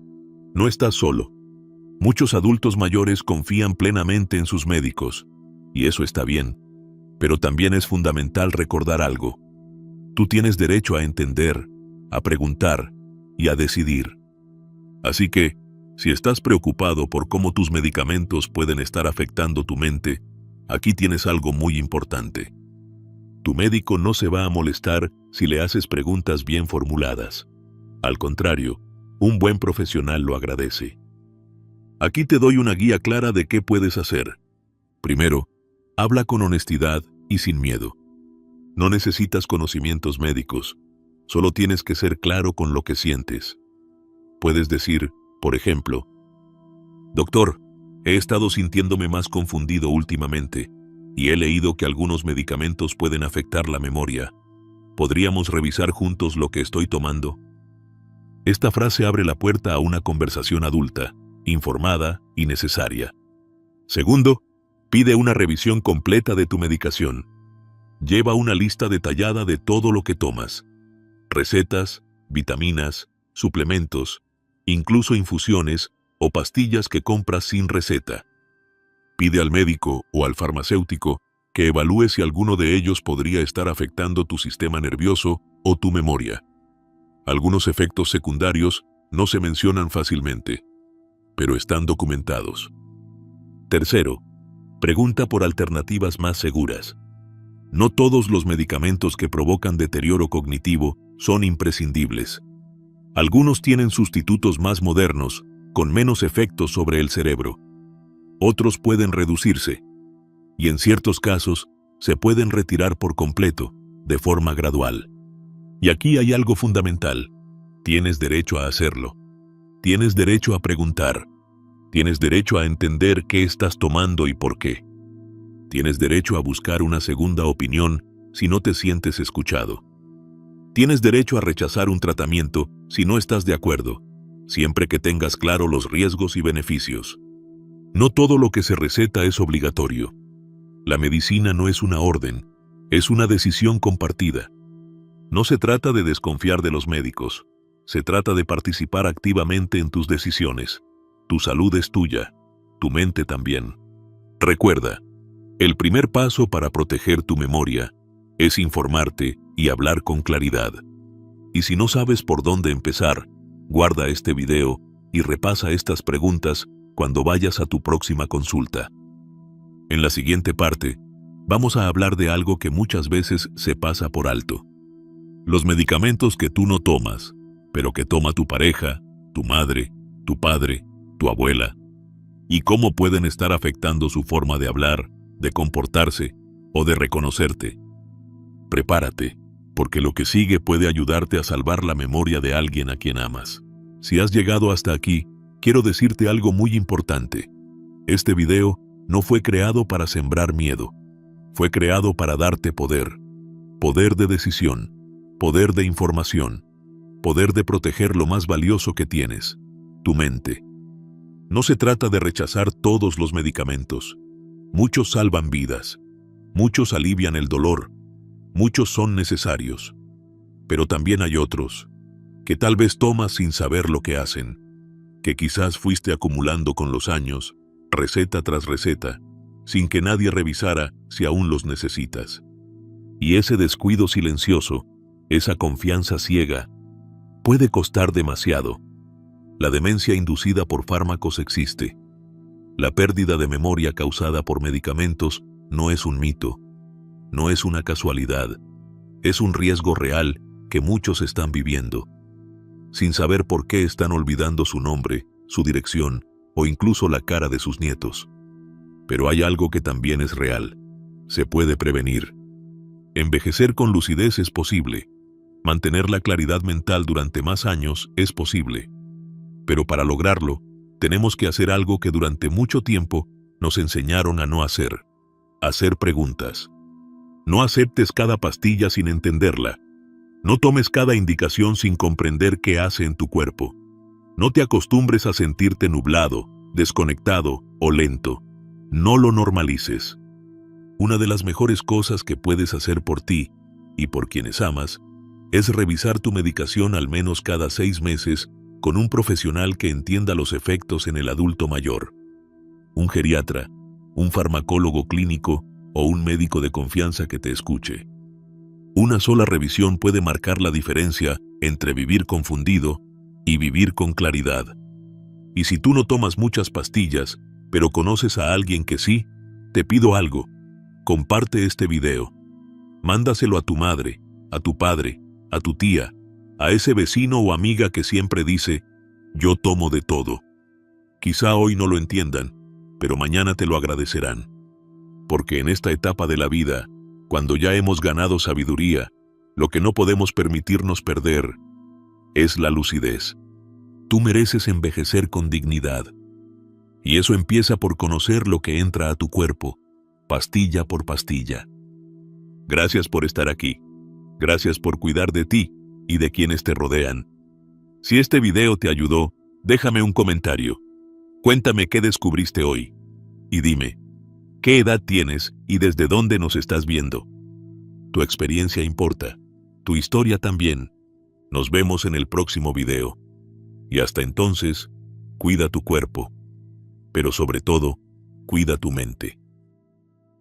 no estás solo. Muchos adultos mayores confían plenamente en sus médicos, y eso está bien. Pero también es fundamental recordar algo. Tú tienes derecho a entender, a preguntar y a decidir. Así que, si estás preocupado por cómo tus medicamentos pueden estar afectando tu mente, aquí tienes algo muy importante. Tu médico no se va a molestar si le haces preguntas bien formuladas. Al contrario, un buen profesional lo agradece. Aquí te doy una guía clara de qué puedes hacer. Primero, habla con honestidad y sin miedo. No necesitas conocimientos médicos, solo tienes que ser claro con lo que sientes. Puedes decir, por ejemplo, «Doctor, he estado sintiéndome más confundido últimamente y he leído que algunos medicamentos pueden afectar la memoria. ¿Podríamos revisar juntos lo que estoy tomando?» Esta frase abre la puerta a una conversación adulta, informada y necesaria. Segundo, pide una revisión completa de tu medicación. Lleva una lista detallada de todo lo que tomas. Recetas, vitaminas, suplementos, incluso infusiones o pastillas que compras sin receta. Pide al médico o al farmacéutico que evalúe si alguno de ellos podría estar afectando tu sistema nervioso o tu memoria. Algunos efectos secundarios no se mencionan fácilmente, pero están documentados. Tercero, pregunta por alternativas más seguras. No todos los medicamentos que provocan deterioro cognitivo son imprescindibles. Algunos tienen sustitutos más modernos, con menos efectos sobre el cerebro. Otros pueden reducirse, y en ciertos casos se pueden retirar por completo, de forma gradual. Y aquí hay algo fundamental. Tienes derecho a hacerlo. Tienes derecho a preguntar. Tienes derecho a entender qué estás tomando y por qué. Tienes derecho a buscar una segunda opinión si no te sientes escuchado. Tienes derecho a rechazar un tratamiento si no estás de acuerdo, siempre que tengas claro los riesgos y beneficios. No todo lo que se receta es obligatorio. La medicina no es una orden, es una decisión compartida. No se trata de desconfiar de los médicos, se trata de participar activamente en tus decisiones. Tu salud es tuya, tu mente también. Recuerda, el primer paso para proteger tu memoria es informarte y hablar con claridad. Y si no sabes por dónde empezar, guarda este video y repasa estas preguntas cuando vayas a tu próxima consulta. En la siguiente parte, vamos a hablar de algo que muchas veces se pasa por alto. Los medicamentos que tú no tomas, pero que toma tu pareja, tu madre, tu padre, tu abuela, y cómo pueden estar afectando su forma de hablar, de comportarse o de reconocerte. Prepárate, porque lo que sigue puede ayudarte a salvar la memoria de alguien a quien amas. Si has llegado hasta aquí, quiero decirte algo muy importante. Este video no fue creado para sembrar miedo. Fue creado para darte poder. Poder de decisión, poder de información, poder de proteger lo más valioso que tienes, tu mente. No se trata de rechazar todos los medicamentos. Muchos salvan vidas, muchos alivian el dolor, muchos son necesarios. Pero también hay otros, que tal vez tomas sin saber lo que hacen, que quizás fuiste acumulando con los años, receta tras receta, sin que nadie revisara si aún los necesitas. Y ese descuido silencioso, esa confianza ciega, puede costar demasiado. La demencia inducida por fármacos existe. La pérdida de memoria causada por medicamentos no es un mito, no es una casualidad, es un riesgo real que muchos están viviendo. sin saber por qué están olvidando su nombre, su dirección o incluso la cara de sus nietos. Pero hay algo que también es real. Se puede prevenir. Envejecer con lucidez es posible. Mantener la claridad mental durante más años es posible. Pero para lograrlo, tenemos que hacer algo que durante mucho tiempo nos enseñaron a no hacer. Hacer preguntas. No aceptes cada pastilla sin entenderla. No tomes cada indicación sin comprender qué hace en tu cuerpo. No te acostumbres a sentirte nublado, desconectado o lento. No lo normalices. Una de las mejores cosas que puedes hacer por ti y por quienes amas es revisar tu medicación al menos cada 6 meses con un profesional que entienda los efectos en el adulto mayor. Un geriatra, un farmacólogo clínico o un médico de confianza que te escuche. Una sola revisión puede marcar la diferencia entre vivir confundido y vivir con claridad. Y si tú no tomas muchas pastillas, pero conoces a alguien que sí, te pido algo. Comparte este video. Mándaselo a tu madre, a tu padre, a tu tía, a ese vecino o amiga que siempre dice, yo tomo de todo. Quizá hoy no lo entiendan, pero mañana te lo agradecerán. Porque en esta etapa de la vida, cuando ya hemos ganado sabiduría, lo que no podemos permitirnos perder es la lucidez. Tú mereces envejecer con dignidad. Y eso empieza por conocer lo que entra a tu cuerpo, pastilla por pastilla. Gracias por estar aquí. Gracias por cuidar de ti y de quienes te rodean. Si este video te ayudó, déjame un comentario. Cuéntame qué descubriste hoy. Y dime, ¿qué edad tienes y desde dónde nos estás viendo? Tu experiencia importa. Tu historia también. Nos vemos en el próximo video. Y hasta entonces, cuida tu cuerpo. Pero sobre todo, cuida tu mente.